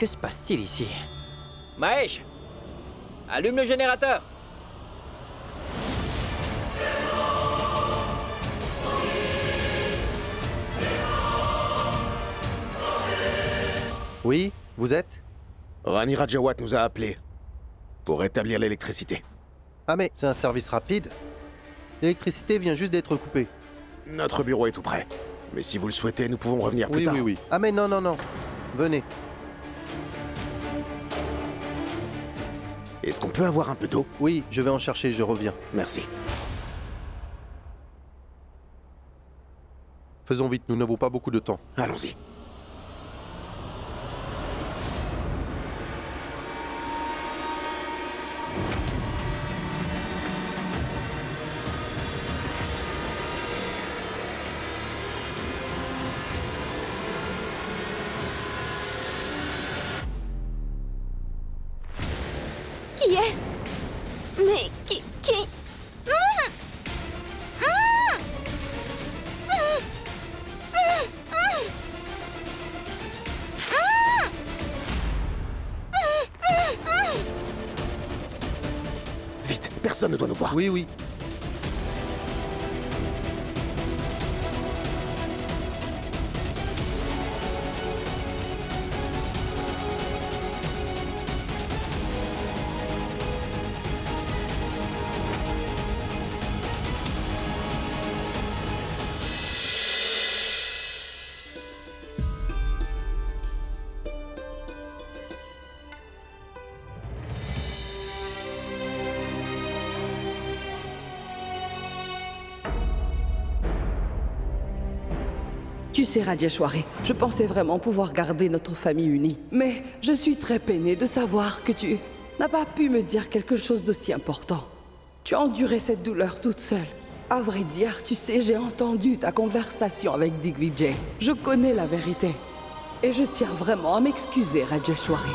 Que se passe-t-il ici? Mahesh, allume le générateur. Oui, vous êtes? Rani Rajawat nous a appelés pour rétablir l'électricité. Ah mais c'est un service rapide. L'électricité vient juste d'être coupée. Notre bureau est tout prêt. Mais si vous le souhaitez, nous pouvons revenir plus Oui, tard. oui, oui. Ah mais non, non, non. Venez. Est-ce qu'on peut avoir un peu d'eau? Oui, je vais en chercher, je reviens. Merci. Faisons vite, nous n'avons pas beaucoup de temps. Allons-y. Qui est-ce? Mais qui... Vite, personne ne doit nous voir. Oui, oui. Tu sais, Rajeshwari, je pensais vraiment pouvoir garder notre famille unie. Mais je suis très peinée de savoir que tu n'as pas pu me dire quelque chose d'aussi important. Tu as enduré cette douleur toute seule. À vrai dire, tu sais, j'ai entendu ta conversation avec Digvijay. Je connais la vérité. Et je tiens vraiment à m'excuser, Rajeshwari.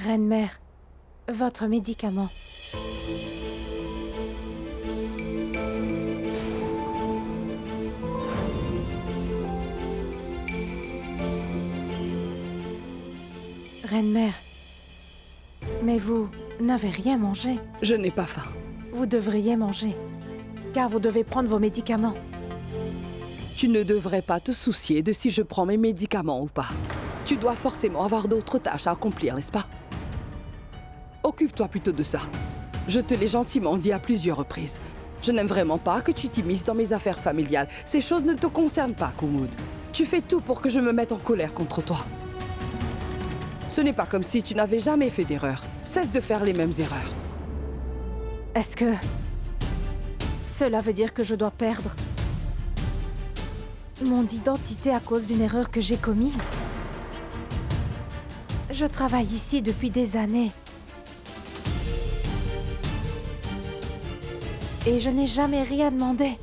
Reine-mère, votre médicament. Reine-mère, mais vous n'avez rien mangé. Je n'ai pas faim. Vous devriez manger, car vous devez prendre vos médicaments. Tu ne devrais pas te soucier de si je prends mes médicaments ou pas. Tu dois forcément avoir d'autres tâches à accomplir, n'est-ce pas? Occupe-toi plutôt de ça. Je te l'ai gentiment dit à plusieurs reprises. Je n'aime vraiment pas que tu t'immisces dans mes affaires familiales. Ces choses ne te concernent pas, Kumud. Tu fais tout pour que je me mette en colère contre toi. Ce n'est pas comme si tu n'avais jamais fait d'erreur. Cesse de faire les mêmes erreurs. Est-ce que cela veut dire que je dois perdre mon identité à cause d'une erreur que j'ai commise? Je travaille ici depuis des années. Et je n'ai jamais rien demandé.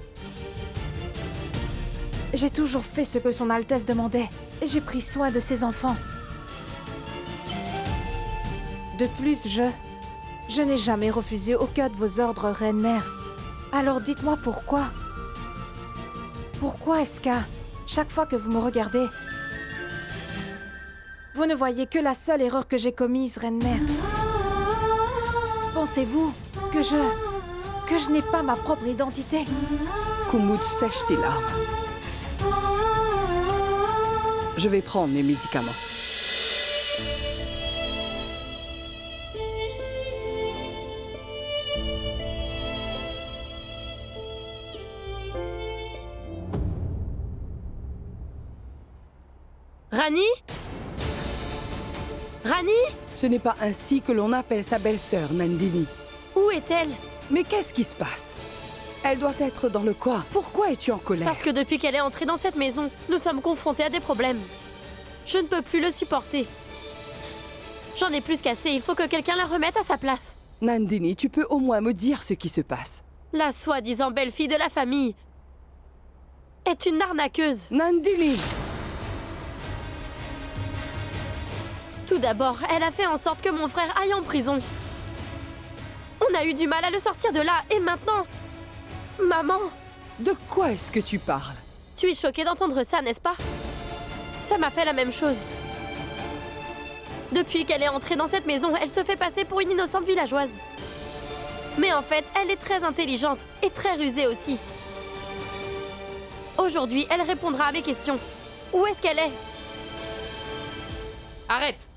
J'ai toujours fait ce que son Altesse demandait. J'ai pris soin de ses enfants. De plus, je n'ai jamais refusé aucun de vos ordres, Reine-Mère. Alors dites-moi pourquoi. Pourquoi est-ce qu'à chaque fois que vous me regardez, vous ne voyez que la seule erreur que j'ai commise, Reine-Mère? Pensez-vous que je n'ai pas ma propre identité? Kumud, sèche tes larmes. Je vais prendre mes médicaments. Rani? Rani? Ce n'est pas ainsi que l'on appelle sa belle-sœur, Nandini. Où est-elle? Mais qu'est-ce qui se passe? Elle doit être dans le coin. Pourquoi es-tu en colère? Parce que depuis qu'elle est entrée dans cette maison, nous sommes confrontés à des problèmes. Je ne peux plus le supporter. J'en ai plus qu'assez, il faut que quelqu'un la remette à sa place. Nandini, tu peux au moins me dire ce qui se passe. La soi-disant belle-fille de la famille est une arnaqueuse. Nandini! Tout d'abord, elle a fait en sorte que mon frère aille en prison. On a eu du mal à le sortir de là, et maintenant... Maman, De quoi est-ce que tu parles? tu es choquée d'entendre ça, n'est-ce pas? Ça m'a fait la même chose. Depuis qu'elle est entrée dans cette maison, elle se fait passer pour une innocente villageoise. Mais en fait, elle est très intelligente et très rusée aussi. Aujourd'hui, elle répondra à mes questions. Où est-ce qu'elle est? Arrête!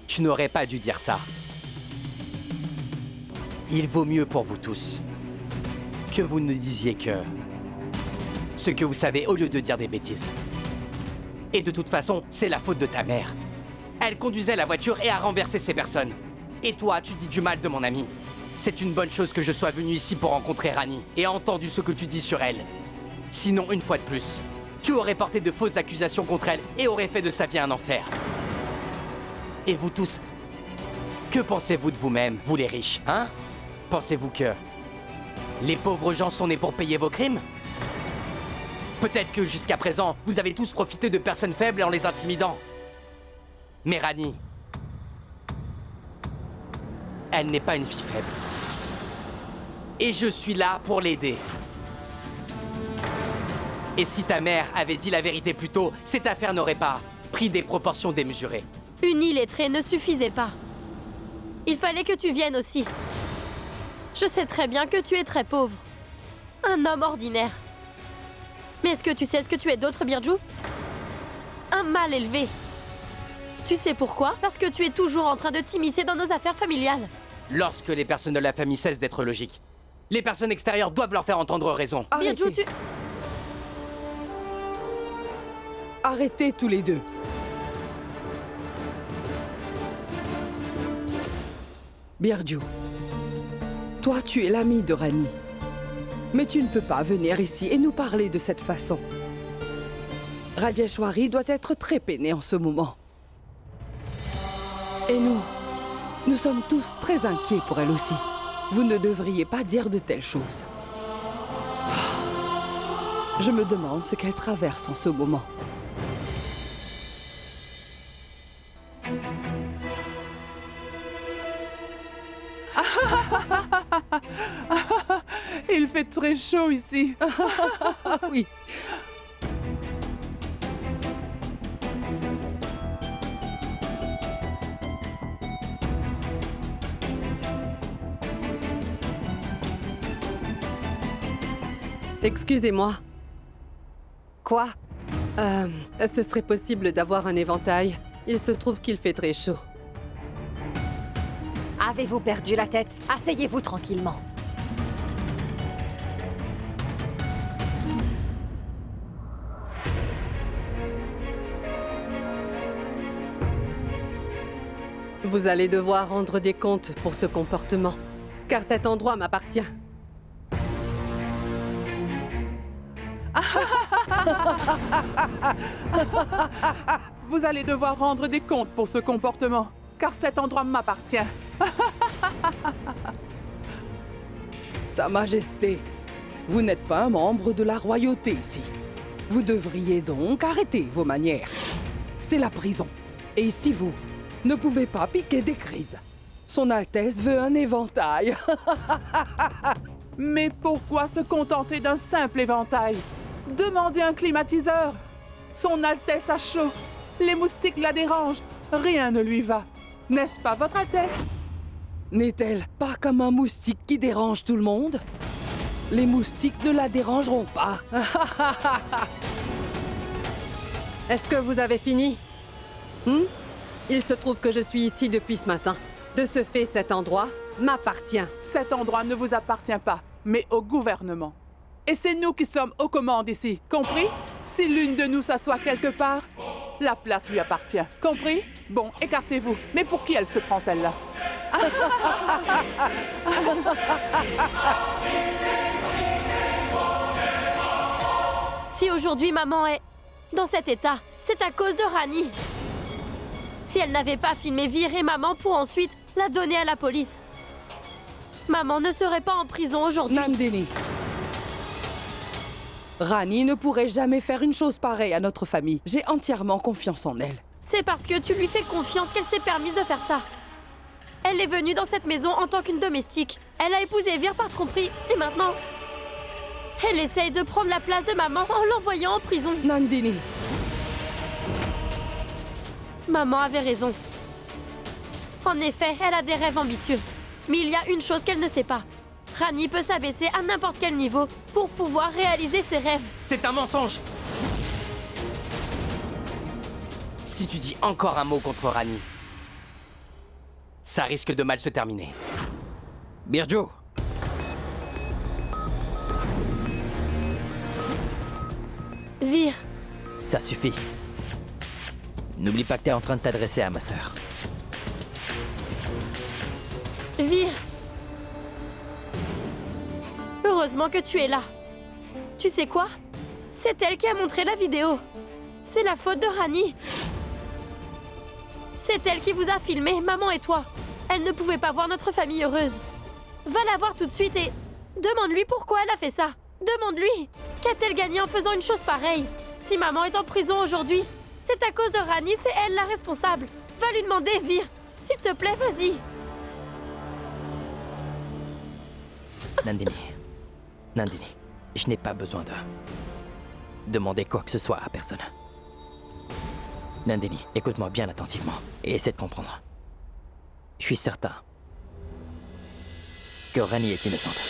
Tu n'aurais pas dû dire ça. Il vaut mieux pour vous tous que vous ne disiez que ce que vous savez au lieu de dire des bêtises. Et de toute façon, c'est la faute de ta mère. Elle conduisait la voiture et a renversé ces personnes. Et toi, tu dis du mal de mon amie. C'est une bonne chose que je sois venu ici pour rencontrer Rani et entendu ce que tu dis sur elle. Sinon, une fois de plus, tu aurais porté de fausses accusations contre elle et aurais fait de sa vie un enfer. Et vous tous, que pensez-vous de vous-même, vous les riches, hein? Pensez-vous que les pauvres gens sont nés pour payer vos crimes? Peut-être que jusqu'à présent, vous avez tous profité de personnes faibles en les intimidant. Mais Rani, elle n'est pas une fille faible. Et je suis là pour l'aider. Et si ta mère avait dit la vérité plus tôt, cette affaire n'aurait pas pris des proportions démesurées. Une illettrée ne suffisait pas. Il fallait que tu viennes aussi. Je sais très bien que tu es très pauvre. Un homme ordinaire. Mais est-ce que tu sais ce que tu es d'autre, Birju? Un mal élevé. Tu sais pourquoi? Parce que tu es toujours en train de t'immiscer dans nos affaires familiales. Lorsque les personnes de la famille cessent d'être logiques, les personnes extérieures doivent leur faire entendre raison. Arrêtez. Birju, tu... Arrêtez tous les deux. Birju, toi tu es l'ami de Rani. Mais tu ne peux pas venir ici et nous parler de cette façon. Rajeshwari doit être très peinée en ce moment. Et nous sommes tous très inquiets pour elle aussi. Vous ne devriez pas dire de telles choses. Je me demande ce qu'elle traverse en ce moment. Il fait très chaud ici. Oui. Excusez-moi. Quoi? Ce serait possible d'avoir un éventail. Il se trouve qu'il fait très chaud. Avez-vous perdu la tête? Asseyez-vous tranquillement. Vous allez devoir rendre des comptes pour ce comportement, car cet endroit m'appartient. Vous allez devoir rendre des comptes pour ce comportement, car cet endroit m'appartient. Sa Majesté, vous n'êtes pas un membre de la royauté ici. Vous devriez donc arrêter vos manières. C'est la prison. Et ici, vous ne pouvez pas piquer des crises. Son Altesse veut un éventail. Mais pourquoi se contenter d'un simple éventail? Demandez un climatiseur. Son Altesse a chaud. Les moustiques la dérangent. Rien ne lui va. N'est-ce pas, Votre Altesse? N'est-elle pas comme un moustique qui dérange tout le monde? Les moustiques ne la dérangeront pas. Est-ce que vous avez fini? Il se trouve que je suis ici depuis ce matin. De ce fait, cet endroit m'appartient. Cet endroit ne vous appartient pas, mais au gouvernement. Et c'est nous qui sommes aux commandes ici, compris? Si l'une de nous s'assoit quelque part, la place lui appartient, compris? Bon, écartez-vous. Mais pour qui elle se prend, celle-là? Si aujourd'hui maman est dans cet état, c'est à cause de Rani. Si elle n'avait pas filmé Vir et maman pour ensuite la donner à la police, maman ne serait pas en prison aujourd'hui. Nandini. Rani ne pourrait jamais faire une chose pareille à notre famille. J'ai entièrement confiance en elle. C'est parce que tu lui fais confiance qu'elle s'est permise de faire ça. Elle est venue dans cette maison en tant qu'une domestique. Elle a épousé Vir par tromperie et maintenant, elle essaye de prendre la place de maman en l'envoyant en prison. Nandini. Maman avait raison. En effet, elle a des rêves ambitieux. Mais il y a une chose qu'elle ne sait pas. Rani peut s'abaisser à n'importe quel niveau pour pouvoir réaliser ses rêves. C'est un mensonge. Si tu dis encore un mot contre Rani, ça risque de mal se terminer. Birju, Vir, ça suffit. N'oublie pas que t'es en train de t'adresser à ma sœur. Vir. Heureusement que tu es là. Tu sais quoi? C'est elle qui a montré la vidéo. C'est la faute de Rani. C'est elle qui vous a filmé, maman et toi. Elle ne pouvait pas voir notre famille heureuse. Va la voir tout de suite et demande-lui pourquoi elle a fait ça. Demande-lui. Qu'a-t-elle gagné en faisant une chose pareille? Si maman est en prison aujourd'hui, c'est à cause de Rani, c'est elle la responsable. Va lui demander, Vir. S'il te plaît, vas-y. Nandini, je n'ai pas besoin de demander quoi que ce soit à personne. Nandini, écoute-moi bien attentivement et essaie de comprendre. Je suis certain que Rani est innocente.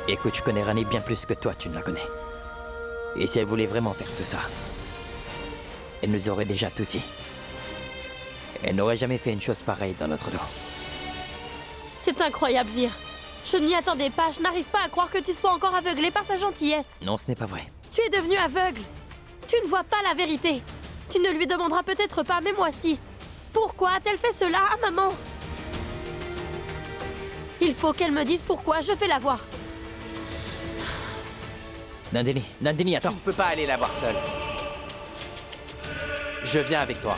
Écoute, je connais Rani bien plus que toi, tu ne la connais. Et si elle voulait vraiment faire tout ça, elle nous aurait déjà tout dit. Elle n'aurait jamais fait une chose pareille dans notre dos. C'est incroyable, Vir. Je n'y attendais pas, je n'arrive pas à croire que tu sois encore aveuglé par sa gentillesse. Non, ce n'est pas vrai. Tu es devenu aveugle. Tu ne vois pas la vérité. Tu ne lui demanderas peut-être pas, mais moi si. Pourquoi a-t-elle fait cela à maman? Il faut qu'elle me dise pourquoi, je vais la voir. Nandini, attends. Tu ne peux pas aller la voir seule. Je viens avec toi.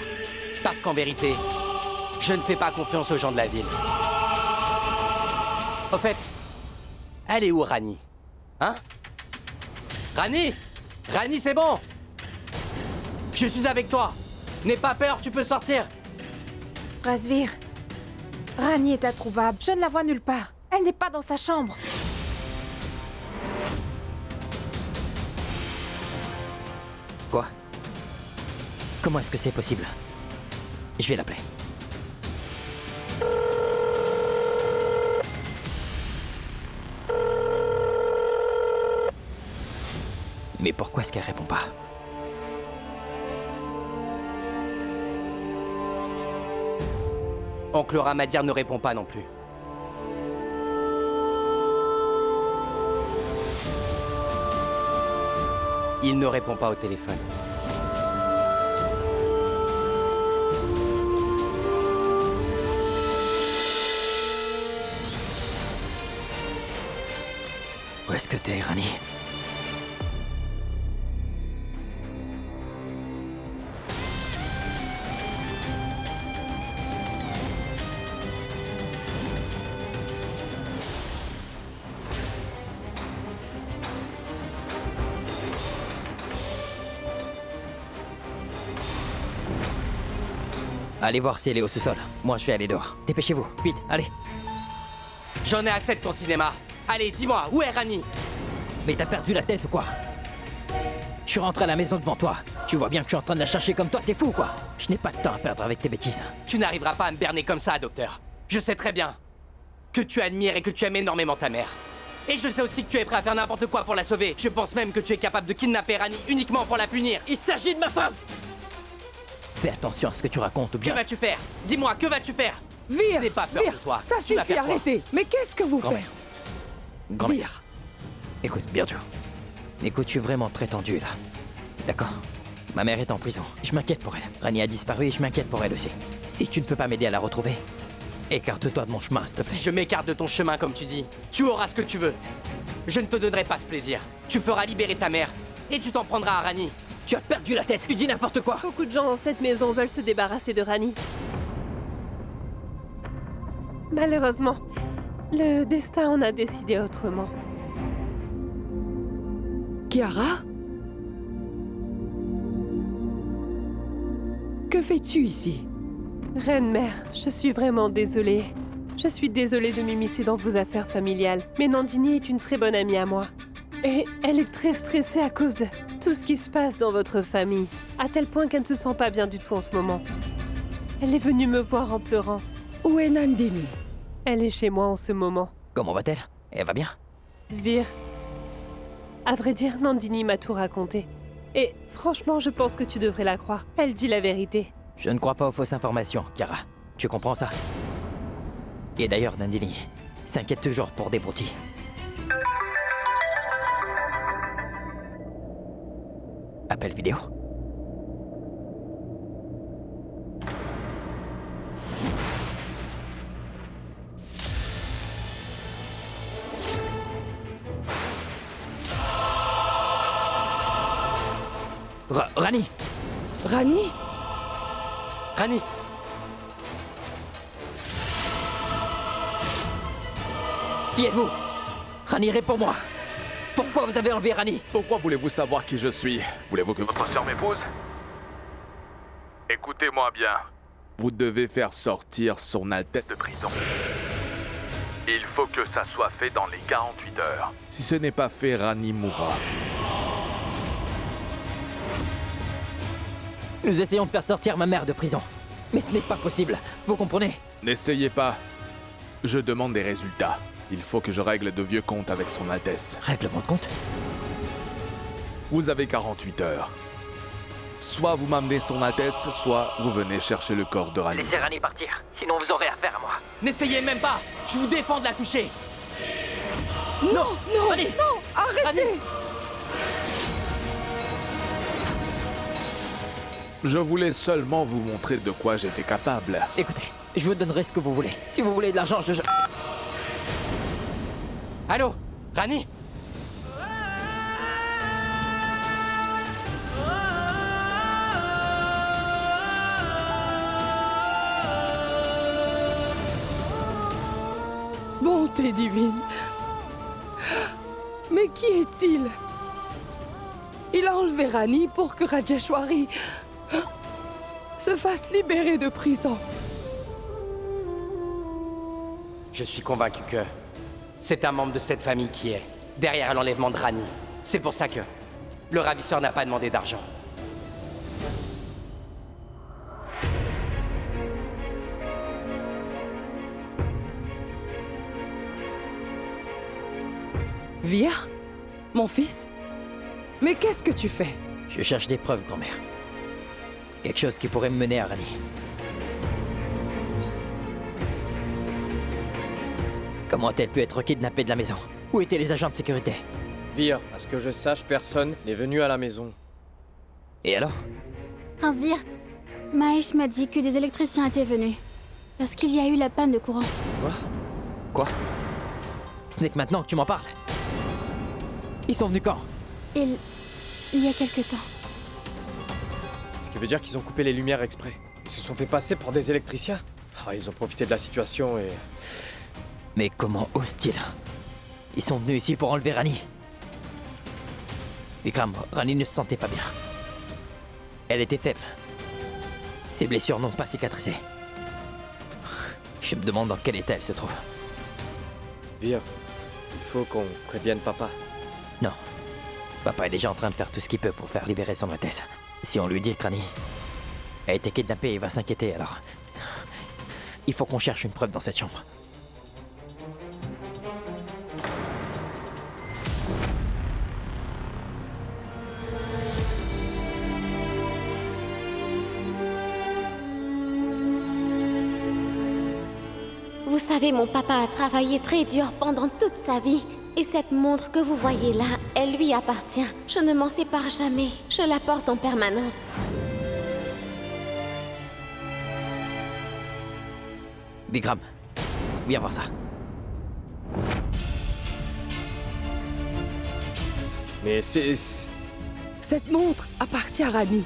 Parce qu'en vérité, je ne fais pas confiance aux gens de la ville. Au fait, elle est où, Rani? Hein? Rani? Rani, c'est bon! Je suis avec toi! N'aie pas peur, tu peux sortir! Razvir, Rani est introuvable. Je ne la vois nulle part. Elle n'est pas dans sa chambre. Quoi? Comment est-ce que c'est possible? Je vais l'appeler. Mais pourquoi est-ce qu'elle répond pas? Oncle Ramadir ne répond pas non plus. Il ne répond pas au téléphone. Où est-ce que t'es, Rani? Allez voir si elle est au sous-sol. Moi, je vais aller dehors. Dépêchez-vous, vite, allez. J'en ai assez de ton cinéma. Allez, dis-moi, où est Rani? Mais t'as perdu la tête ou quoi? Je suis rentré à la maison devant toi. Tu vois bien que je suis en train de la chercher comme toi, t'es fou quoi? Je n'ai pas de temps à perdre avec tes bêtises. Tu n'arriveras pas à me berner comme ça, docteur. Je sais très bien que tu admires et que tu aimes énormément ta mère. Et je sais aussi que tu es prêt à faire n'importe quoi pour la sauver. Je pense même que tu es capable de kidnapper Rani uniquement pour la punir. Il s'agit de ma femme! Fais attention à ce que tu racontes ou bien... Que vas-tu faire? Dis-moi, que vas-tu faire? Vir, Je n'ai pas peur Vir, de toi. ça Tu vas suffit, faire quoi? arrêtez. Mais qu'est-ce que vous Grand-mère. faites? Grand-mère. Vir, Écoute, Birju. Écoute, je suis vraiment très tendu là. D'accord? Ma mère est en prison. Je m'inquiète pour elle. Rani a disparu et je m'inquiète pour elle aussi. Si tu ne peux pas m'aider à la retrouver, écarte-toi de mon chemin, s'il te plaît. Si je m'écarte de ton chemin comme tu dis, tu auras ce que tu veux. Je ne te donnerai pas ce plaisir. Tu feras libérer ta mère et tu t'en prendras à Rani. Tu as perdu la tête, tu dis n'importe quoi. Beaucoup de gens dans cette maison veulent se débarrasser de Rani. Malheureusement, le destin en a décidé autrement. Kiara? Que fais-tu ici? Reine-mère, je suis vraiment désolée. Je suis désolée de m'immiscer dans vos affaires familiales, mais Nandini est une très bonne amie à moi. Et elle est très stressée à cause de tout ce qui se passe dans votre famille, à tel point qu'elle ne se sent pas bien du tout en ce moment. Elle est venue me voir en pleurant. Où est Nandini? Elle est chez moi en ce moment. Comment va-t-elle? Elle va bien? Vir. À vrai dire, Nandini m'a tout raconté. Et franchement, je pense que tu devrais la croire. Elle dit la vérité. Je ne crois pas aux fausses informations, Kiara. Tu comprends ça? Et d'ailleurs, Nandini s'inquiète toujours pour des broutilles. Appel vidéo. Rani! Rani? Rani! Qui êtes-vous? Rani, réponds-moi! Pourquoi vous avez enlevé Rani? Pourquoi voulez-vous savoir qui je suis? Voulez-vous que votre sœur m'épouse? Écoutez-moi bien. Vous devez faire sortir son Altesse de prison. Il faut que ça soit fait dans les 48 heures. Si ce n'est pas fait, Rani mourra. Nous essayons de faire sortir ma mère de prison. Mais ce n'est pas possible, vous comprenez? N'essayez pas. Je demande des résultats. Il faut que je règle de vieux comptes avec son Altesse. Règlement de compte? Vous avez 48 heures. Soit vous m'amenez son Altesse, soit vous venez chercher le corps de Rani. Laissez Rani partir, sinon vous aurez affaire à moi. N'essayez même pas. Je vous défends de la toucher. Non, non, Rani. non, arrêtez! Rani. Je voulais seulement vous montrer de quoi j'étais capable. Écoutez, je vous donnerai ce que vous voulez. Si vous voulez de l'argent, je... Allô? Rani? Bonté divine. Mais qui est-il? Il a enlevé Rani pour que Rajeshwari se fasse libérer de prison. Je suis convaincu que c'est un membre de cette famille qui est derrière l'enlèvement de Rani. C'est pour ça que le ravisseur n'a pas demandé d'argent. Vir? Mon fils? Mais qu'est-ce que tu fais? Je cherche des preuves, grand-mère. Quelque chose qui pourrait me mener à Rani. Comment a-t-elle pu être kidnappée de la maison? Où étaient les agents de sécurité? Vir, à ce que je sache, personne n'est venu à la maison. Et alors? Prince Vir, Mahesh m'a dit que des électriciens étaient venus. Parce qu'il y a eu la panne de courant. Quoi? Ce n'est que maintenant que tu m'en parles. Ils sont venus quand? Il y a quelque temps. Ce qui veut dire qu'ils ont coupé les lumières exprès. Ils se sont fait passer pour des électriciens. Ah, ils ont profité de la situation et... Mais comment osent-ils? Ils sont venus ici pour enlever Rani. Vikram, Rani ne se sentait pas bien. Elle était faible. Ses blessures n'ont pas cicatrisé. Je me demande dans quel état elle se trouve. Vir, il faut qu'on prévienne papa. Non. Papa est déjà en train de faire tout ce qu'il peut pour faire libérer son Altesse. Si on lui dit que Rani a été kidnappé, il va s'inquiéter alors. Il faut qu'on cherche une preuve dans cette chambre. Vous savez, mon papa a travaillé très dur pendant toute sa vie. Et cette montre que vous voyez là, elle lui appartient. Je ne m'en sépare jamais. Je la porte en permanence. Vikram, viens voir ça. Mais c'est... Cette montre appartient à Rani.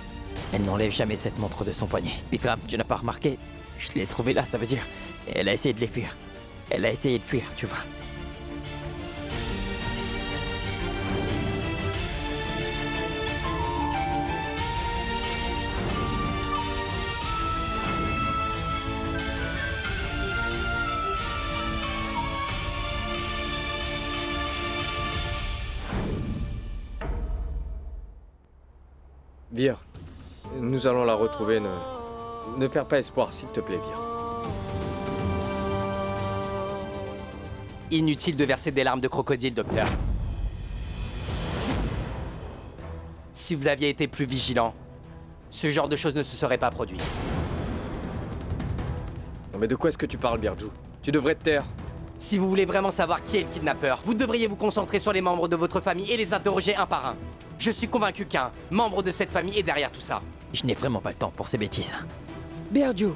Elle n'enlève jamais cette montre de son poignet. Bikram, tu n'as pas remarqué? Je l'ai trouvée là, ça veut dire... Elle a essayé de les fuir. Elle a essayé de fuir, tu vois. Vir, nous allons la retrouver. Ne perds pas espoir, s'il te plaît, Vir. Inutile de verser des larmes de crocodile, docteur. Si vous aviez été plus vigilant, ce genre de choses ne se serait pas produit. Non mais de quoi est-ce que tu parles, Birju? Tu devrais te taire. Si vous voulez vraiment savoir qui est le kidnappeur, vous devriez vous concentrer sur les membres de votre famille et les interroger un par un. Je suis convaincu qu'un membre de cette famille est derrière tout ça. Je n'ai vraiment pas le temps pour ces bêtises. Birju,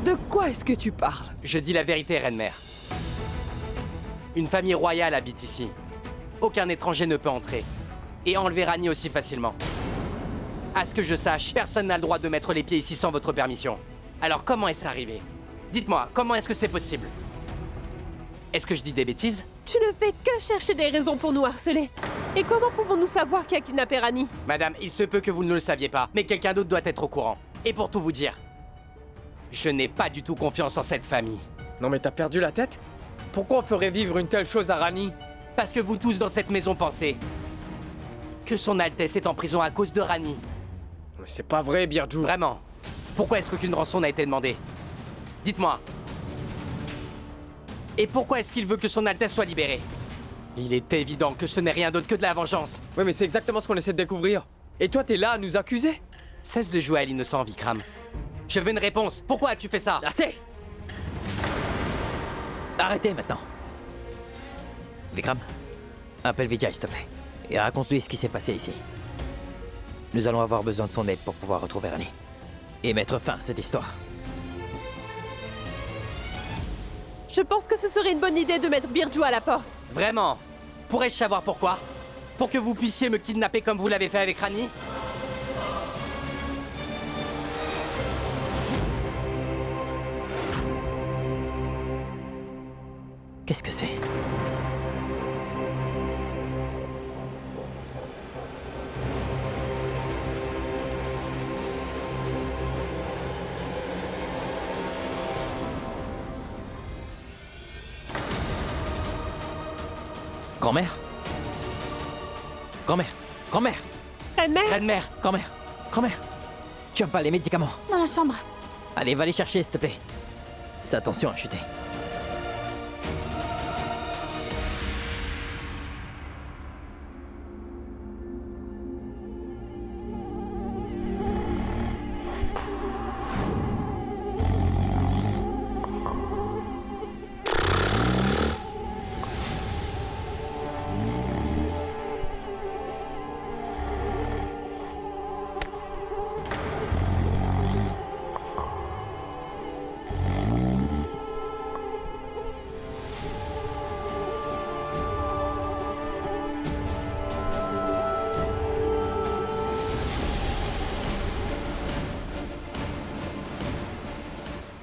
de quoi est-ce que tu parles? Je dis la vérité, Reine-Mère. Une famille royale habite ici. Aucun étranger ne peut entrer. Et enlever Rani aussi facilement. À ce que je sache, personne n'a le droit de mettre les pieds ici sans votre permission. Alors comment est-ce arrivé? Dites-moi, comment est-ce que c'est possible? Est-ce que je dis des bêtises? Tu ne fais que chercher des raisons pour nous harceler. Et comment pouvons-nous savoir qui a kidnappé Rani? Madame, il se peut que vous ne le saviez pas, mais quelqu'un d'autre doit être au courant. Et pour tout vous dire, je n'ai pas du tout confiance en cette famille. Non mais t'as perdu la tête? Pourquoi on ferait vivre une telle chose à Rani? Parce que vous tous dans cette maison pensez que son Altesse est en prison à cause de Rani. Mais c'est pas vrai, Birju. Vraiment? Pourquoi est-ce qu'aucune rançon n'a été demandée? Dites-moi. Et pourquoi est-ce qu'il veut que son Altesse soit libérée? Il est évident que ce n'est rien d'autre que de la vengeance. Ouais, mais c'est exactement ce qu'on essaie de découvrir. Et toi, t'es là à nous accuser? Cesse de jouer à l'innocent, Vikram. Je veux une réponse. Pourquoi as-tu fait ça? Assez! Arrêtez maintenant. Vikram, appelle Vijay, s'il te plaît. Et raconte-lui ce qui s'est passé ici. Nous allons avoir besoin de son aide pour pouvoir retrouver Rani. Et mettre fin à cette histoire. Je pense que ce serait une bonne idée de mettre Birju à la porte. Vraiment? Pourrais-je savoir pourquoi? Pour que vous puissiez me kidnapper comme vous l'avez fait avec Rani? Qu'est-ce que c'est? Grand-mère? Grand-mère? Grand-mère? Reine-mère? Reine-mère? Grand-mère? Grand-mère? Tu as pas les médicaments? Dans la chambre. Allez, va les chercher, s'il te plaît. Sa tension a chuté.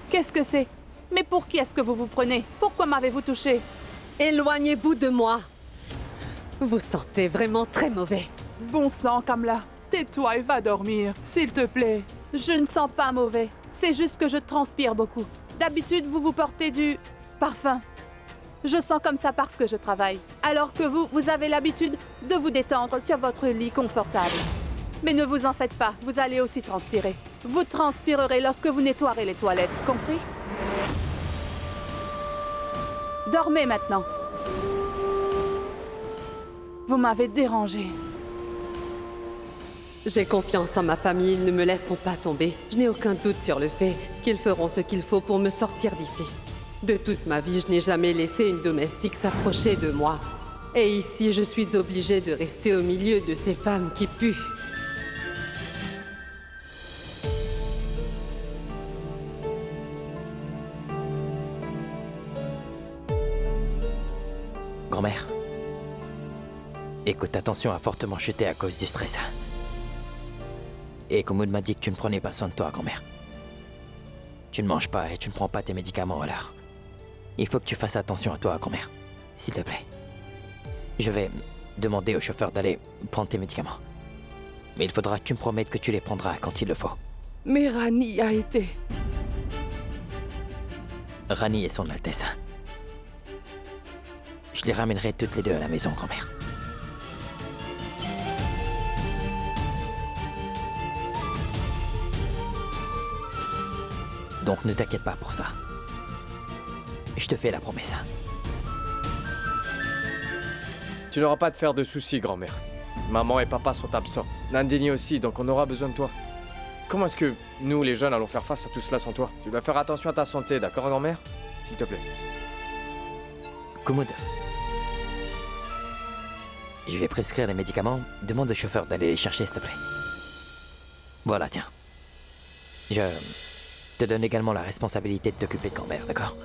Qu'est-ce que c'est? Mais pour qui est-ce que vous vous prenez? Pourquoi m'avez-vous touché? Éloignez-vous de moi. Vous sentez vraiment très mauvais. Bon sang, Kamla. Tais-toi et va dormir, s'il te plaît. Je ne sens pas mauvais. C'est juste que je transpire beaucoup. D'habitude, vous portez du parfum. Je sens comme ça parce que je travaille. Alors que vous avez l'habitude de vous détendre sur votre lit confortable. Mais ne vous en faites pas, vous allez aussi transpirer. Vous transpirerez lorsque vous nettoierez les toilettes, compris? Dormez maintenant. Vous m'avez dérangé. J'ai confiance en ma famille, ils ne me laisseront pas tomber. Je n'ai aucun doute sur le fait qu'ils feront ce qu'il faut pour me sortir d'ici. De toute ma vie, je n'ai jamais laissé une domestique s'approcher de moi. Et ici, je suis obligée de rester au milieu de ces femmes qui puent. Grand-mère, Écoute, ta tension a fortement chuté à cause du stress. Et Kumud m'a dit que tu ne prenais pas soin de toi, grand-mère. Tu ne manges pas et tu ne prends pas tes médicaments à l'heure. Il faut que tu fasses attention à toi, grand-mère. S'il te plaît. Je vais demander au chauffeur d'aller prendre tes médicaments. Mais il faudra que tu me promettes que tu les prendras quand il le faut. Mais Rani a été... Rani et son Altesse. Je les ramènerai toutes les deux à la maison, grand-mère. Donc ne t'inquiète pas pour ça. Je te fais la promesse. Tu n'auras pas à te faire de soucis, grand-mère. Maman et papa sont absents. Nandini aussi, donc on aura besoin de toi. Comment est-ce que nous, les jeunes, allons faire face à tout cela sans toi? Tu dois faire attention à ta santé, d'accord, grand-mère? S'il te plaît. Kumud. Je vais prescrire les médicaments. Demande au chauffeur d'aller les chercher, s'il te plaît. Voilà, tiens. Je te donne également la responsabilité de t'occuper de grand-mère, d'accord?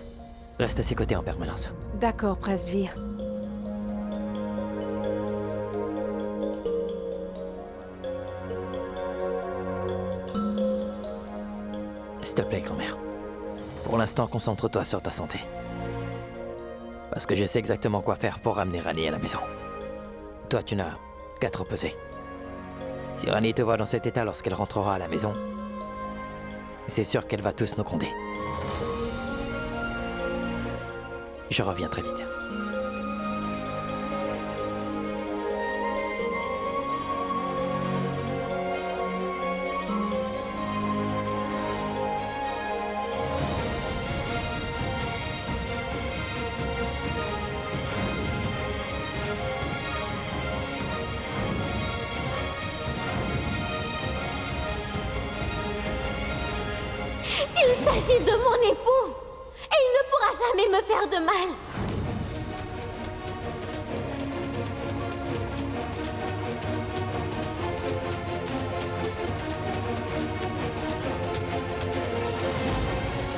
Reste à ses côtés en permanence. D'accord, Prasvir. S'il te plaît, grand-mère. Pour l'instant, concentre-toi sur ta santé. Parce que je sais exactement quoi faire pour ramener Rani à la maison. Toi, tu n'as qu'à te reposer. Si Rani te voit dans cet état lorsqu'elle rentrera à la maison, c'est sûr qu'elle va tous nous gronder. Je reviens très vite. Il s'agit de mon époux et il ne pourra jamais me faire de mal.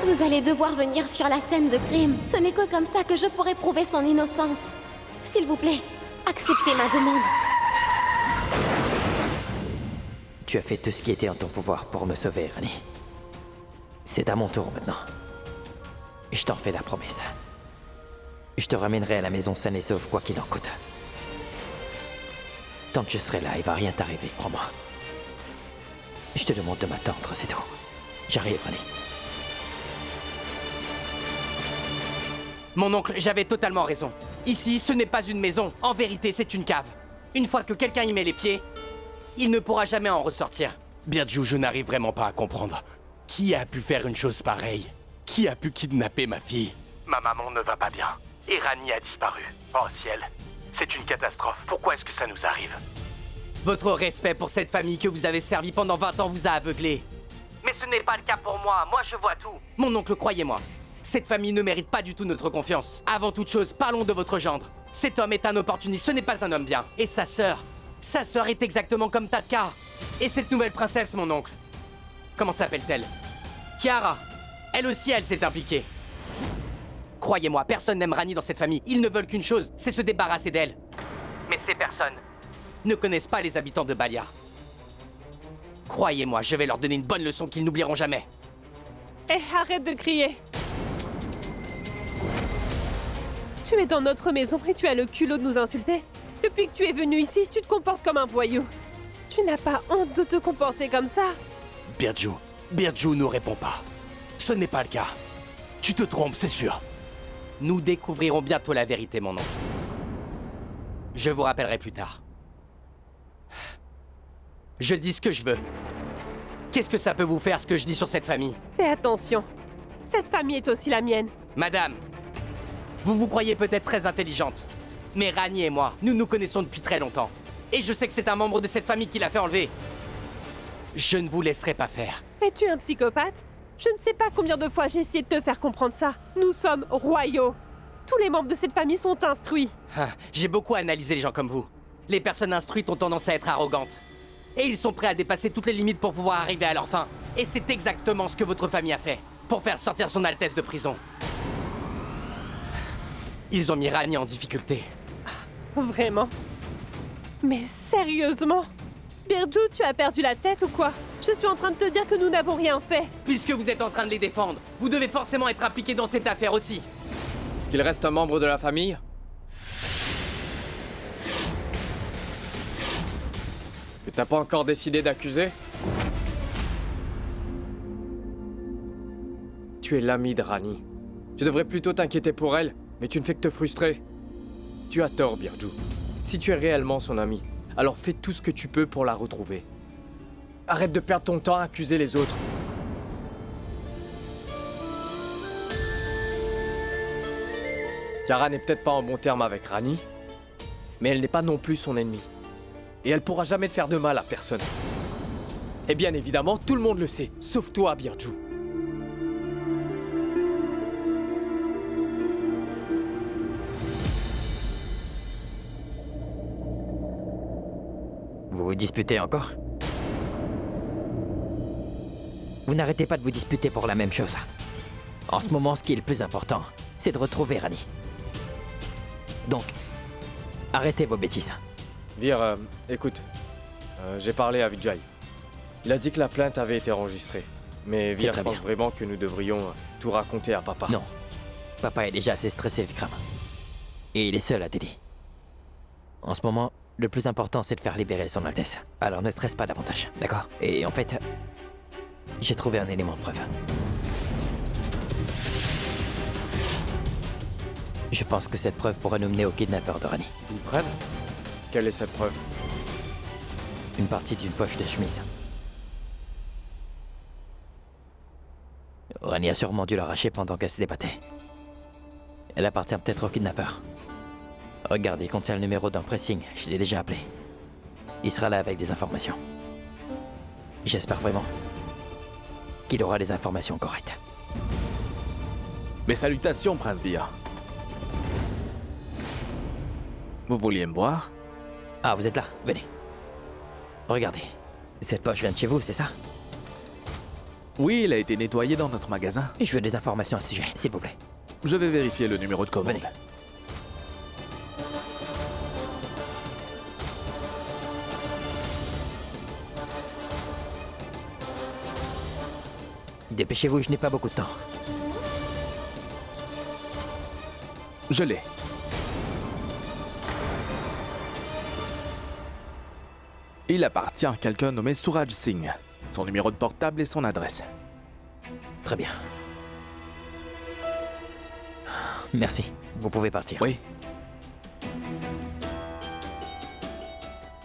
Vous allez devoir venir sur la scène de crime. Ce n'est que comme ça que je pourrai prouver son innocence. S'il vous plaît, acceptez ma demande. Tu as fait tout ce qui était en ton pouvoir pour me sauver, Rani. C'est à mon tour maintenant. Je t'en fais la promesse. Je te ramènerai à la maison saine et sauve quoi qu'il en coûte. Tant que je serai là, il va rien t'arriver, crois-moi. Je te demande de m'attendre, c'est tout. J'arrive, Rani. Mon oncle, j'avais totalement raison. Ici, ce n'est pas une maison. En vérité, c'est une cave. Une fois que quelqu'un y met les pieds, il ne pourra jamais en ressortir. Birdjou, je n'arrive vraiment pas à comprendre. Qui a pu faire une chose pareille? Qui a pu kidnapper ma fille? Ma maman ne va pas bien. Et Rani a disparu. Oh ciel, c'est une catastrophe. Pourquoi est-ce que ça nous arrive? Votre respect pour cette famille que vous avez servie pendant 20 ans vous a aveuglé. Mais ce n'est pas le cas pour moi. Moi, je vois tout. Mon oncle, croyez-moi. Cette famille ne mérite pas du tout notre confiance. Avant toute chose, parlons de votre gendre. Cet homme est un opportuniste, ce n'est pas un homme bien. Et sa sœur est exactement comme Tatka. Et cette nouvelle princesse, mon oncle, comment s'appelle-t-elle? Kiara. Elle aussi, elle s'est impliquée. Croyez-moi, personne n'aime Rani dans cette famille. Ils ne veulent qu'une chose, c'est se débarrasser d'elle. Mais ces personnes ne connaissent pas les habitants de Balia. Croyez-moi, je vais leur donner une bonne leçon qu'ils n'oublieront jamais. Eh, arrête de crier! Tu es dans notre maison et tu as le culot de nous insulter? Depuis que tu es venu ici, tu te comportes comme un voyou. Tu n'as pas honte de te comporter comme ça? Birdjou ne répond pas. Ce n'est pas le cas. Tu te trompes, c'est sûr. Nous découvrirons bientôt la vérité, mon oncle. Je vous rappellerai plus tard. Je dis ce que je veux. Qu'est-ce que ça peut vous faire, ce que je dis sur cette famille? Fais attention. Cette famille est aussi la mienne. Madame, vous vous croyez peut-être très intelligente. Mais Rani et moi, nous nous connaissons depuis très longtemps. Et je sais que c'est un membre de cette famille qui l'a fait enlever. Je ne vous laisserai pas faire. Es-tu un psychopathe? Je ne sais pas combien de fois j'ai essayé de te faire comprendre ça. Nous sommes royaux. Tous les membres de cette famille sont instruits. J'ai beaucoup analysé les gens comme vous. Les personnes instruites ont tendance à être arrogantes. Et ils sont prêts à dépasser toutes les limites pour pouvoir arriver à leur fin. Et c'est exactement ce que votre famille a fait, pour faire sortir son Altesse de prison. Ils ont mis Rani en difficulté. Vraiment? Mais sérieusement? Birju, tu as perdu la tête ou quoi? Je suis en train de te dire que nous n'avons rien fait. Puisque vous êtes en train de les défendre, vous devez forcément être impliqué dans cette affaire aussi. Est-ce qu'il reste un membre de la famille? Que t'as pas encore décidé d'accuser? Tu es l'ami de Rani. Tu devrais plutôt t'inquiéter pour elle, mais tu ne fais que te frustrer. Tu as tort, Birju. Si tu es réellement son ami, alors fais tout ce que tu peux pour la retrouver. Arrête de perdre ton temps à accuser les autres. Kara n'est peut-être pas en bon terme avec Rani, mais elle n'est pas non plus son ennemi. Et elle pourra jamais faire de mal à personne. Et bien évidemment, tout le monde le sait, sauf toi, Birju. Vous vous disputez encore? Vous n'arrêtez pas de vous disputer pour la même chose. En ce moment, ce qui est le plus important, c'est de retrouver Rani. Donc, arrêtez vos bêtises. Vir, écoute, j'ai parlé à Vijay. Il a dit que la plainte avait été enregistrée. Mais Vir, je pense vraiment que nous devrions tout raconter à papa. Non. Papa est déjà assez stressé, Vikram. Et il est seul à Delhi. En ce moment, le plus important, c'est de faire libérer son Altesse. Alors ne stresse pas davantage, d'accord? Et en fait, j'ai trouvé un élément de preuve. Je pense que cette preuve pourrait nous mener au kidnappeur de Rani. Une preuve? Quelle est cette preuve? Une partie d'une poche de chemise. Rani a sûrement dû l'arracher pendant qu'elle se débattait. Elle appartient peut-être au kidnappeur. Regardez, il contient le numéro d'un pressing. Je l'ai déjà appelé. Il sera là avec des informations. J'espère vraiment qu'il aura les informations correctes. Mes salutations, Prince Vir. Vous vouliez me voir? Ah, vous êtes là? Venez. Regardez. Cette poche vient de chez vous, c'est ça? Oui, il a été nettoyé dans notre magasin. Je veux des informations à ce sujet, s'il vous plaît. Je vais vérifier le numéro de commande. Venez. Dépêchez-vous, je n'ai pas beaucoup de temps. Je l'ai. Il appartient à quelqu'un nommé Suraj Singh. Son numéro de portable et son adresse. Très bien. Merci. Vous pouvez partir. Oui.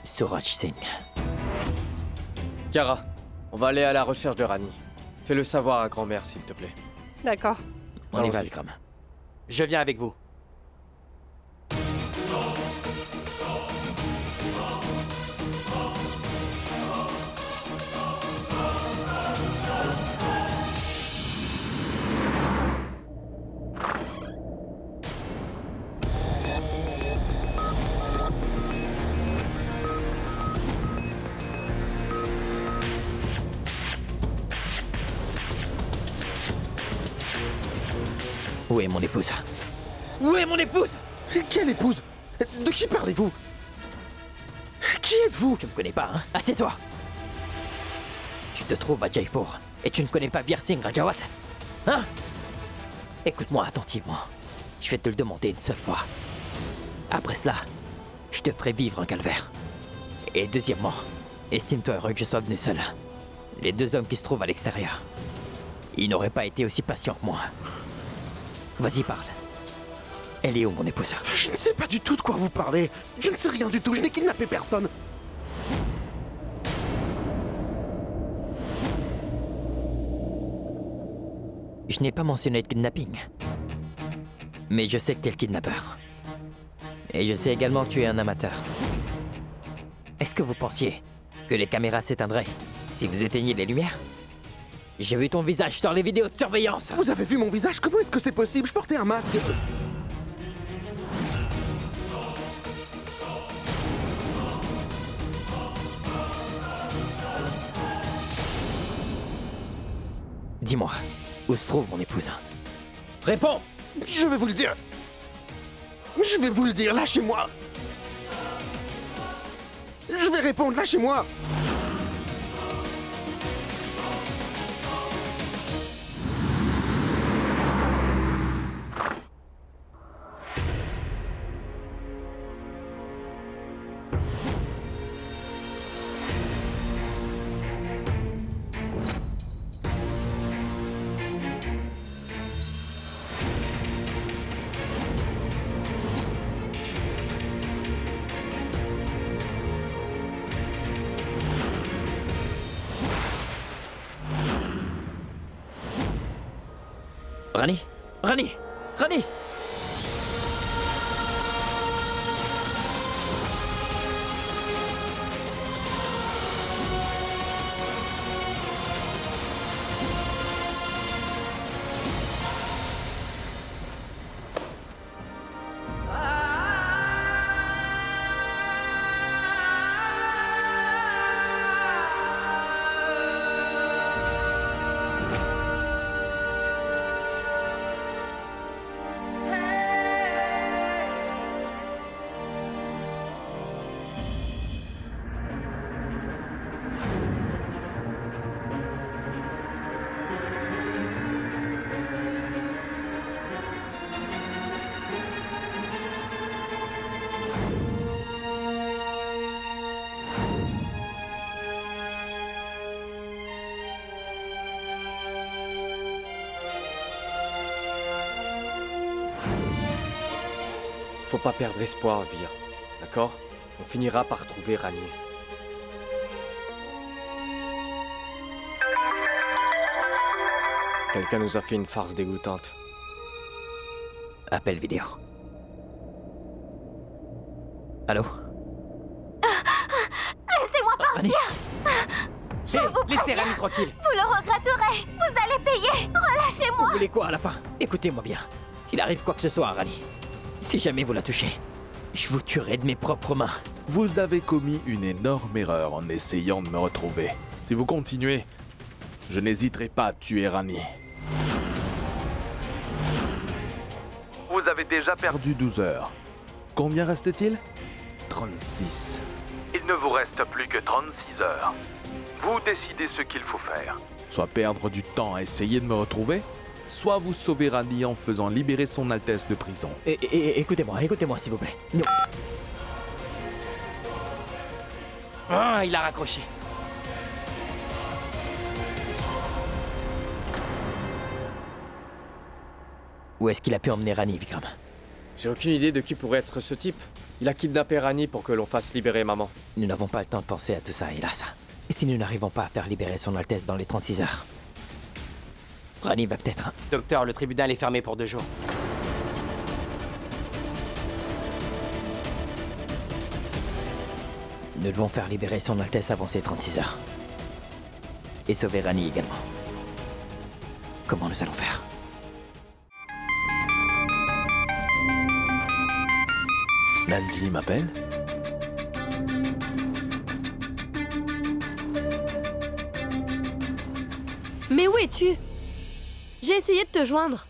Suraj Singh. Kara, on va aller à la recherche de Rani. Fais-le savoir à grand-mère, s'il te plaît. D'accord. On y va, Vikram. Je viens avec vous. Où est mon épouse? Où est mon épouse? Quelle épouse? De qui parlez-vous? Qui êtes-vous? Tu me connais pas, hein? Assieds-toi! Tu te trouves à Jaipur et tu ne connais pas Veer Singh Rajawat? Hein? Écoute-moi attentivement. Je vais te le demander une seule fois. Après cela, je te ferai vivre un calvaire. Et deuxièmement, estime-toi heureux que je sois venu seul. Les deux hommes qui se trouvent à l'extérieur, ils n'auraient pas été aussi patients que moi. Vas-y, parle. Elle est où, mon épouse? Je ne sais pas du tout de quoi vous parlez. Je ne sais rien du tout, je n'ai kidnappé personne. Je n'ai pas mentionné de kidnapping. Mais je sais que t'es le kidnappeur. Et je sais également que tu es un amateur. Est-ce que vous pensiez que les caméras s'éteindraient si vous éteigniez les lumières? J'ai vu ton visage sur les vidéos de surveillance. Vous avez vu mon visage? Comment est-ce que c'est possible? Je portais un masque. Dis-moi, où se trouve mon épouse? Réponds! Je vais vous le dire. Je vais vous le dire, lâchez-moi. Je vais répondre, lâchez-moi! Rani! Rani! Rani! Faut pas perdre espoir, Vir. D'accord? On finira par trouver Rani. Quelqu'un nous a fait une farce dégoûtante. Appel vidéo. Allô? Laissez-moi partir. Hé, laissez Rani tranquille. Vous le regretterez. Vous allez payer. Relâchez-moi. Vous voulez quoi à la fin? Écoutez-moi bien. S'il arrive quoi que ce soit à Rani, si jamais vous la touchez, je vous tuerai de mes propres mains. Vous avez commis une énorme erreur en essayant de me retrouver. Si vous continuez, je n'hésiterai pas à tuer Rani. Vous avez déjà perdu 12 heures. Combien reste-t-il? 36. Il ne vous reste plus que 36 heures. Vous décidez ce qu'il faut faire. Soit perdre du temps à essayer de me retrouver, soit vous sauver Rani en faisant libérer son Altesse de prison. Écoutez-moi s'il vous plaît. Non. Ah, il a raccroché. Où est-ce qu'il a pu emmener Rani, Vikram? J'ai aucune idée de qui pourrait être ce type. Il a kidnappé Rani pour que l'on fasse libérer maman. Nous n'avons pas le temps de penser à tout ça, hélas. Et si nous n'arrivons pas à faire libérer son Altesse dans les 36 heures, Rani va peut-être... Docteur, le tribunal est fermé pour 2 jours. Nous devons faire libérer son Altesse avant ces 36 heures. Et sauver Rani également. Comment nous allons faire? Nandini m'appelle? Mais où es-tu? J'ai essayé de te joindre.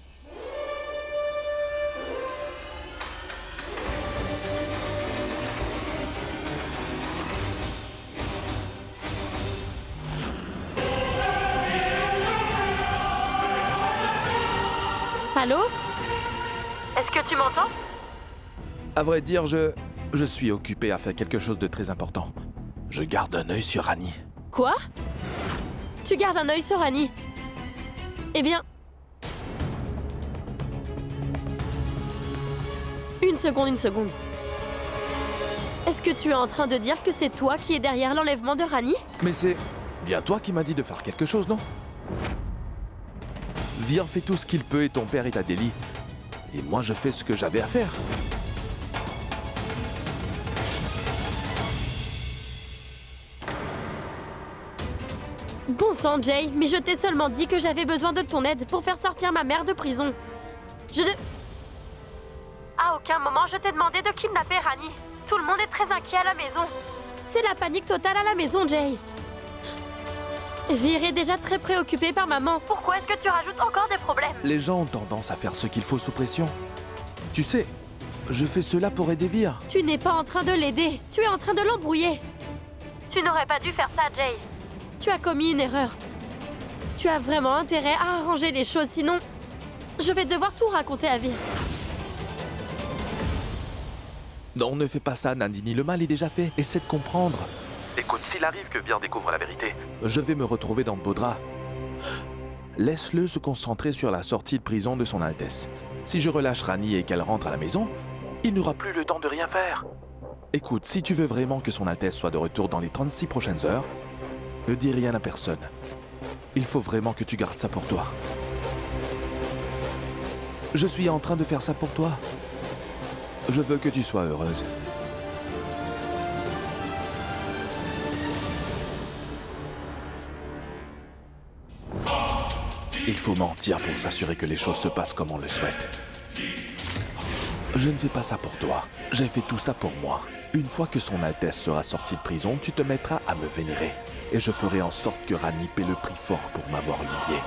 Allô? Est-ce que tu m'entends? À vrai dire, je suis occupé à faire quelque chose de très important. Je garde un œil sur Rani. Quoi? Tu gardes un œil sur Rani? Eh bien... Une seconde. Est-ce que tu es en train de dire que c'est toi qui es derrière l'enlèvement de Rani? Mais c'est bien toi qui m'as dit de faire quelque chose, non? Vir fait tout ce qu'il peut et ton père est à Delhi. Et moi, je fais ce que j'avais à faire. Bon sang, Jay, mais je t'ai seulement dit que j'avais besoin de ton aide pour faire sortir ma mère de prison. À aucun moment, je t'ai demandé de kidnapper Rani. Tout le monde est très inquiet à la maison. C'est la panique totale à la maison, Jay. Vir est déjà très préoccupée par maman. Pourquoi est-ce que tu rajoutes encore des problèmes? Les gens ont tendance à faire ce qu'il faut sous pression. Tu sais, je fais cela pour aider Vir. Tu n'es pas en train de l'aider. Tu es en train de l'embrouiller. Tu n'aurais pas dû faire ça, Jay. Tu as commis une erreur. Tu as vraiment intérêt à arranger les choses, sinon... Je vais devoir tout raconter à Vir. Non, ne fais pas ça, Nandini. Le mal est déjà fait. Essaie de comprendre. Écoute, s'il arrive que Vir découvre la vérité... Je vais me retrouver dans Bodra. Laisse-le se concentrer sur la sortie de prison de son Altesse. Si je relâche Rani et qu'elle rentre à la maison, il n'aura plus le temps de rien faire. Écoute, si tu veux vraiment que son Altesse soit de retour dans les 36 prochaines heures, ne dis rien à personne. Il faut vraiment que tu gardes ça pour toi. Je suis en train de faire ça pour toi. Je veux que tu sois heureuse. Il faut mentir pour s'assurer que les choses se passent comme on le souhaite. Je ne fais pas ça pour toi. J'ai fait tout ça pour moi. Une fois que son Altesse sera sortie de prison, tu te mettras à me vénérer. Et je ferai en sorte que Rani paie le prix fort pour m'avoir humilié.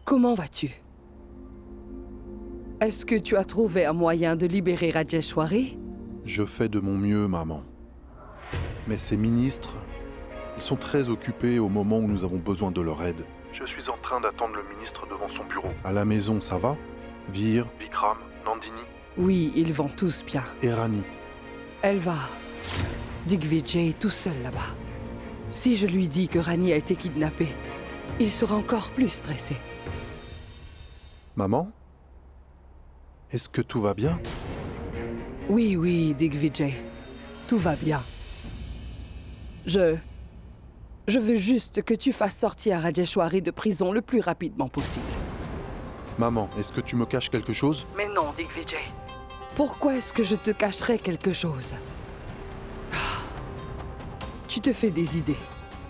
Comment vas-tu? Est-ce que tu as trouvé un moyen de libérer Rajeshwari? Je fais de mon mieux, maman. Mais ces ministres, ils sont très occupés au moment où nous avons besoin de leur aide. Je suis en train d'attendre le ministre devant son bureau. À la maison, ça va? Vir, Vikram, Nandini? Oui, ils vont tous bien. Et Rani? Elle va. Digvijay est tout seul là-bas. Si je lui dis que Rani a été kidnappée, il sera encore plus stressé. Maman? Est-ce que tout va bien? Oui, Digvijay. Tout va bien. Je veux juste que tu fasses sortir Rajeshwari de prison le plus rapidement possible. Maman, est-ce que tu me caches quelque chose? Mais non, Digvijay. Pourquoi est-ce que je te cacherais quelque chose? Tu te fais des idées.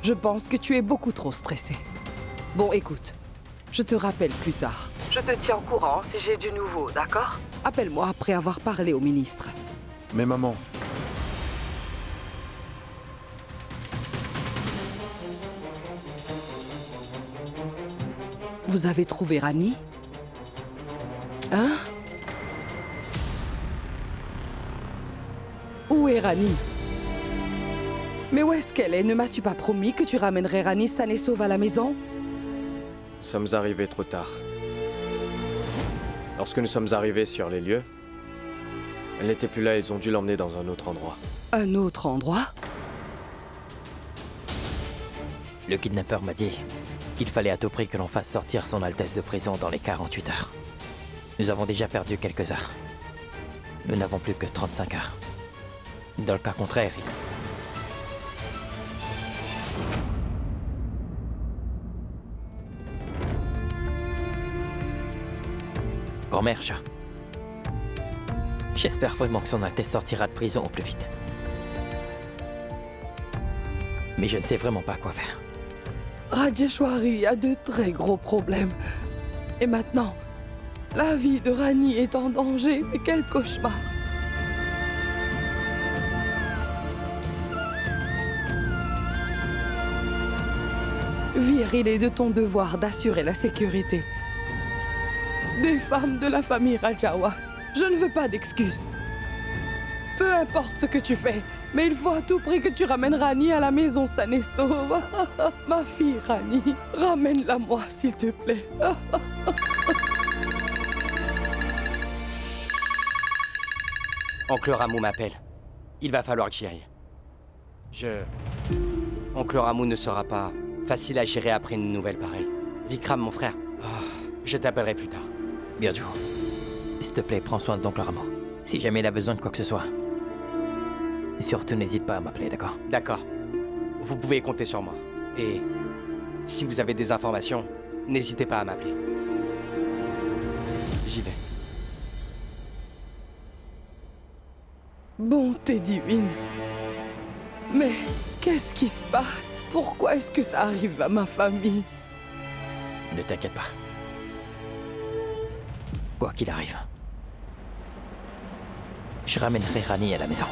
Je pense que tu es beaucoup trop stressé. Bon, écoute, je te rappelle plus tard. Je te tiens au courant si j'ai du nouveau, d'accord? Appelle-moi après avoir parlé au ministre. Mais maman... Vous avez trouvé Rani? Hein? Où est Rani? Mais où est-ce qu'elle est? Ne m'as-tu pas promis que tu ramènerais Rani saine et sauve à la maison? Nous sommes arrivés trop tard. Lorsque nous sommes arrivés sur les lieux, elle n'était plus là, ils ont dû l'emmener dans un autre endroit. Un autre endroit? Le kidnappeur m'a dit qu'il fallait à tout prix que l'on fasse sortir son Altesse de prison dans les 48 heures. Nous avons déjà perdu quelques heures. Nous n'avons plus que 35 heures. Dans le cas contraire, Grand-mère Chat. J'espère vraiment que son Altesse sortira de prison au plus vite. Mais je ne sais vraiment pas quoi faire. Rajeshwari a de très gros problèmes. Et maintenant, la vie de Rani est en danger. Mais quel cauchemar! Vir, il est de ton devoir d'assurer la sécurité des femmes de la famille Rajawa. Je ne veux pas d'excuses. Peu importe ce que tu fais, mais il faut à tout prix que tu ramènes Rani à la maison saine et sauve. Ma fille Rani, ramène-la moi, s'il te plaît. Oncle Ramu m'appelle. Il va falloir que j'y aille. Oncle Ramu ne sera pas facile à gérer après une nouvelle pareille. Vikram, mon frère, je t'appellerai plus tard. Bien joué. S'il te plaît, prends soin d'oncle Ramu. Si jamais il a besoin de quoi que ce soit, surtout n'hésite pas à m'appeler, d'accord? D'accord. Vous pouvez compter sur moi. Et si vous avez des informations, n'hésitez pas à m'appeler. J'y vais. Bonté divine. Mais qu'est-ce qui se passe? Pourquoi est-ce que ça arrive à ma famille? Ne t'inquiète pas. Quoi qu'il arrive, je ramènerai Rani à la maison.